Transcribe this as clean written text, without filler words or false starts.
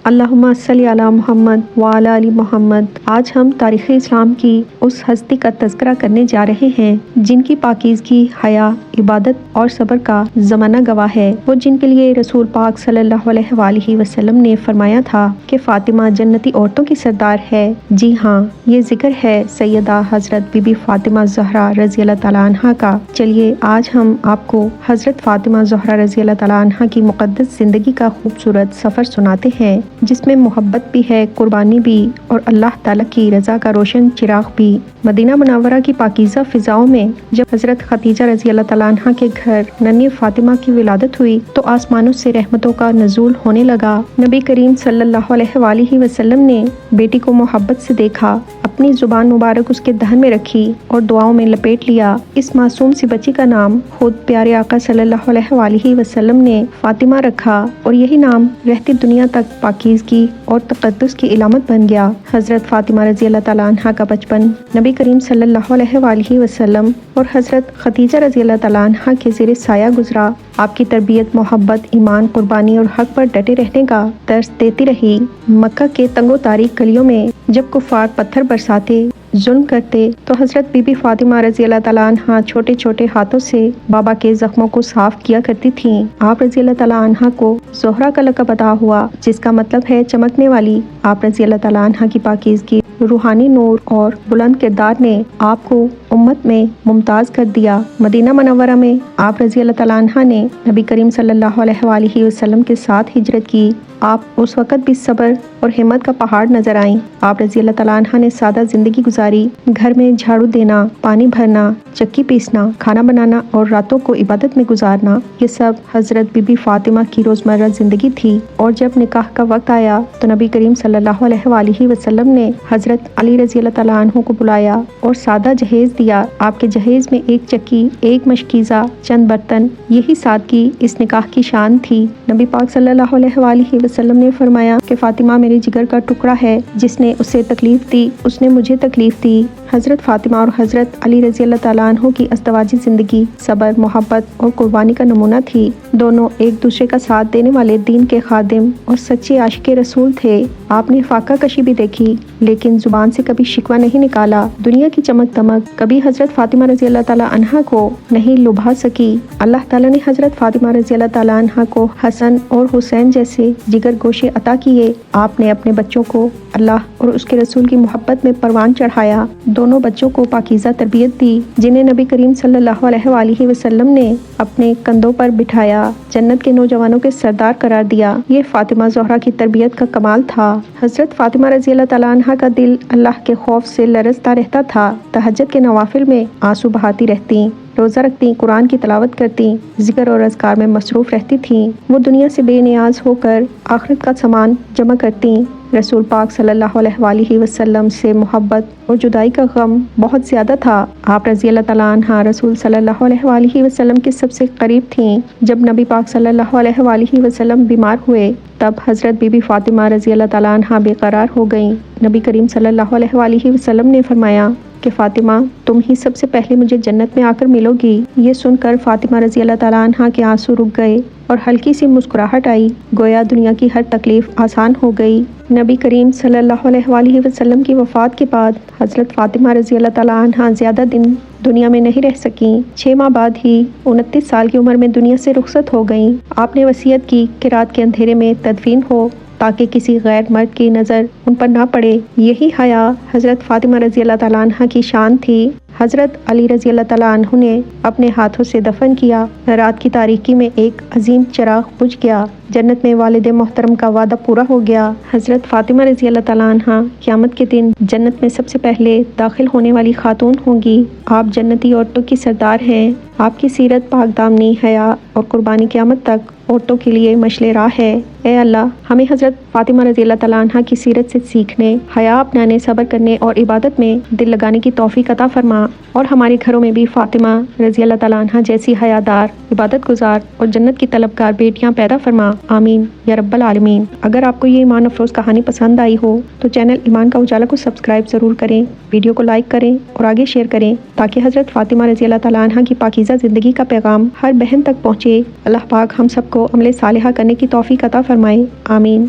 اللہم صلی علی محمد وعلی آل محمد۔ آج ہم تاریخ اسلام کی اس ہستی کا تذکرہ کرنے جا رہے ہیں جن کی پاکیزگی، حیا، عبادت اور صبر کا زمانہ گواہ ہے۔ وہ جن کے لیے رسول پاک صلی اللہ علیہ وآلہ وسلم نے فرمایا تھا کہ فاطمہ جنتی عورتوں کی سردار ہے۔ جی ہاں، یہ ذکر ہے سیدہ حضرت بی بی فاطمہ زہرا رضی اللہ تعالیٰ عنہ کا۔ چلیے آج ہم آپ کو حضرت فاطمہ زہرا رضی اللہ تعالیٰ عنہ کی مقدس زندگی کا خوبصورت سفر سناتے ہیں، جس میں محبت بھی ہے، قربانی بھی، اور اللہ تعالیٰ کی رضا کا روشن چراغ بھی۔ مدینہ منورہ کی پاکیزہ فضاؤں میں جب حضرت خدیجہ رضی اللہ تعالیٰ عنہ کے گھر ننھی فاطمہ کی ولادت ہوئی تو آسمانوں سے رحمتوں کا نزول ہونے لگا۔ نبی کریم صلی اللہ علیہ وآلہ وسلم نے بیٹی کو محبت سے دیکھا، اپنی زبان مبارک اس کے دہن میں رکھی اور دعاؤں میں لپیٹ لیا۔ اس معصوم سی بچی کا نام خود پیارے آقا صلی اللہ علیہ وآلہ وسلم نے فاطمہ رکھا، اور یہی نام رہتی دنیا تک پاکیزگی اور تقدس کی علامت بن گیا۔ حضرت فاطمہ رضی اللہ تعالیٰ عنہ کا بچپن نبی کریم صلی اللہ علیہ وآلہ وسلم اور حضرت خدیجہ رضی اللہ تعالیٰ عنہ کے زیر سایہ گزرا۔ آپ کی تربیت محبت، ایمان، قربانی اور حق پر ڈٹے رہنے کا درس دیتی رہی۔ مکہ کے تنگ و تاریک گلیوں میں جب کفار پتھر برساتے، ظلم کرتے تو حضرت بی بی فاطمہ رضی اللہ تعالیٰ عنہ چھوٹے چھوٹے ہاتھوں سے بابا کے زخموں کو صاف کیا کرتی تھیں۔ آپ رضی اللہ تعالیٰ عنہ کو زہرا کا لقب عطا ہوا، جس کا مطلب ہے چمکنے والی۔ آپ رضی اللہ تعالیٰ عنہ کی پاکیزگی، روحانی نور اور بلند کردار نے آپ کو امت میں ممتاز کر دیا۔ مدینہ منورہ میں آپ رضی اللہ تعالیٰ عنہ نے نبی کریم صلی اللہ علیہ وآلہ وسلم کے ساتھ ہجرت کی۔ آپ اس وقت بھی صبر اور ہمت کا پہاڑ نظر آئیں۔ آپ رضی اللہ تعالیٰ عنہ نے سادہ زندگی گزاری، گھر میں جھاڑو دینا، پانی بھرنا، چکی پیسنا، کھانا بنانا اور راتوں کو عبادت میں گزارنا، یہ سب حضرت بی بی فاطمہ کی روزمرہ زندگی تھی۔ اور جب نکاح کا وقت آیا تو نبی کریم صلی اللہ علیہ وآلہ وسلم نے حضرت علی رضی اللہ تعالیٰ عنہ کو بلایا اور سادہ جہیز دیا۔ آپ کے جہیز میں ایک چکی، ایک مشکیزہ، چند برتن، یہی سادگی اس نکاح کی شان تھی۔ نبی پاک صلی اللہ علیہ وآلہ وسلم نے فرمایا کہ فاطمہ میرے جگر کا ٹکڑا ہے، جس نے اسے تکلیف دی اس نے مجھے تکلیف دی۔ حضرت فاطمہ اور حضرت علی رضی اللہ تعالیٰ عنہ کی ازدواجی زندگی صبر، محبت اور قربانی کا نمونہ تھی۔ دونوں ایک دوسرے کا ساتھ دینے والے دین کے خادم اور سچے عاشق رسول تھے۔ آپ نے فاقہ کشی بھی دیکھی لیکن زبان سے کبھی شکوہ نہیں نکالا۔ دنیا کی چمک دمک کبھی حضرت فاطمہ رضی اللہ تعالیٰ عنہ کو نہیں لبھا سکی۔ اللہ تعالیٰ نے حضرت فاطمہ رضی اللہ تعالیٰ عنہ کو حسن اور حسین جیسے جگر گوشے عطا کیے۔ آپ نے اپنے بچوں کو اللہ اور اس کے رسول کی محبت میں پروان چڑھایا۔ دونوں بچوں کو پاکیزہ تربیت دی، جنہیں نبی کریم صلی اللہ علیہ وآلہ وسلم نے اپنے کندھوں پر بٹھایا، جنت کے نوجوانوں کے سردار قرار دیا۔ یہ فاطمہ زہرا کی تربیت کا کمال تھا۔ حضرت فاطمہ رضی اللہ تعالیٰ عنہ کا دل اللہ کے خوف سے لرزتا رہتا تھا۔ تہجد کے نوافل میں آنسو بہاتی رہتی، روزہ رکھتی، قرآن کی تلاوت کرتی، ذکر اور اذکار میں مصروف رہتی تھیں۔ وہ دنیا سے بے نیاز ہو کر آخرت کا سامان جمع کرتی۔ رسول پاک صلی اللہ علیہ وآلہ وسلم سے محبت اور جدائی کا غم بہت زیادہ تھا۔ آپ رضی اللہ تعالیٰ عنہ رسول صلی اللہ علیہ وآلہ وسلم کے سب سے قریب تھیں۔ جب نبی پاک صلی اللہ علیہ وآلہ وسلم بیمار ہوئے تب حضرت بی بی فاطمہ رضی اللہ تعالیٰ عنہ بے قرار ہو گئیں۔ نبی کریم صلی اللہ علیہ وآلہ وسلم نے فرمایا کہ فاطمہ تم ہی سب سے پہلے مجھے جنت میں آ کر ملو گی۔ یہ سن کر فاطمہ رضی اللہ تعالیٰ عنہ کے آنسو رک گئے اور ہلکی سی مسکراہٹ آئی، گویا دنیا کی ہر تکلیف آسان ہو گئی۔ نبی کریم صلی اللہ علیہ وآلہ وسلم کی وفات کے بعد حضرت فاطمہ رضی اللہ تعالیٰ عنہ زیادہ دن دنیا میں نہیں رہ سکیں۔ 6 ماہ بعد ہی 29 سال کی عمر میں دنیا سے رخصت ہو گئیں۔ آپ نے وصیت کی کہ رات کے اندھیرے میں تدفین ہو تاکہ کسی غیر مرد کی نظر ان پر نہ پڑے۔ یہی حیا حضرت فاطمہ رضی اللہ تعالیٰ عنہ کی شان تھی۔ حضرت علی رضی اللہ تعالیٰ عنہ نے اپنے ہاتھوں سے دفن کیا۔ رات کی تاریکی میں ایک عظیم چراغ بجھ گیا، جنت میں والد محترم کا وعدہ پورا ہو گیا۔ حضرت فاطمہ رضی اللہ تعالیٰ عنہ قیامت کے دن جنت میں سب سے پہلے داخل ہونے والی خاتون ہوں گی۔ آپ جنتی عورتوں کی سردار ہیں۔ آپ کی سیرت پاک دامنی، حیا اور قربانی قیامت تک عورتوں کے لیے مشعل راہ ہے۔ اے اللہ، ہمیں حضرت فاطمہ رضی اللہ تعالیٰ عنہ کی سیرت سے سیکھنے، حیا اپنانے، صبر کرنے اور عبادت میں دل لگانے کی توفیق عطا فرما، اور ہمارے گھروں میں بھی فاطمہ رضی اللہ تعالیٰ عنہ جیسی حیادار، عبادت گزار اور جنت کی طلبگار بیٹیاں پیدا فرما، آمین یا رب العالمین۔ اگر آپ کو یہ ایمان افروز کہانی پسند آئی ہو تو چینل ایمان کا اجالا کو سبسکرائب ضرور کریں، ویڈیو کو لائک کریں اور آگے شیئر کریں تاکہ حضرت فاطمہ رضی اللہ تعالیٰ عنہ کی پاکیزہ زندگی کا پیغام ہر بہن تک پہنچے۔ اللہ پاک ہم سب کو عمل صالحہ کرنے کی توفیق عطا فرمائے، آمین۔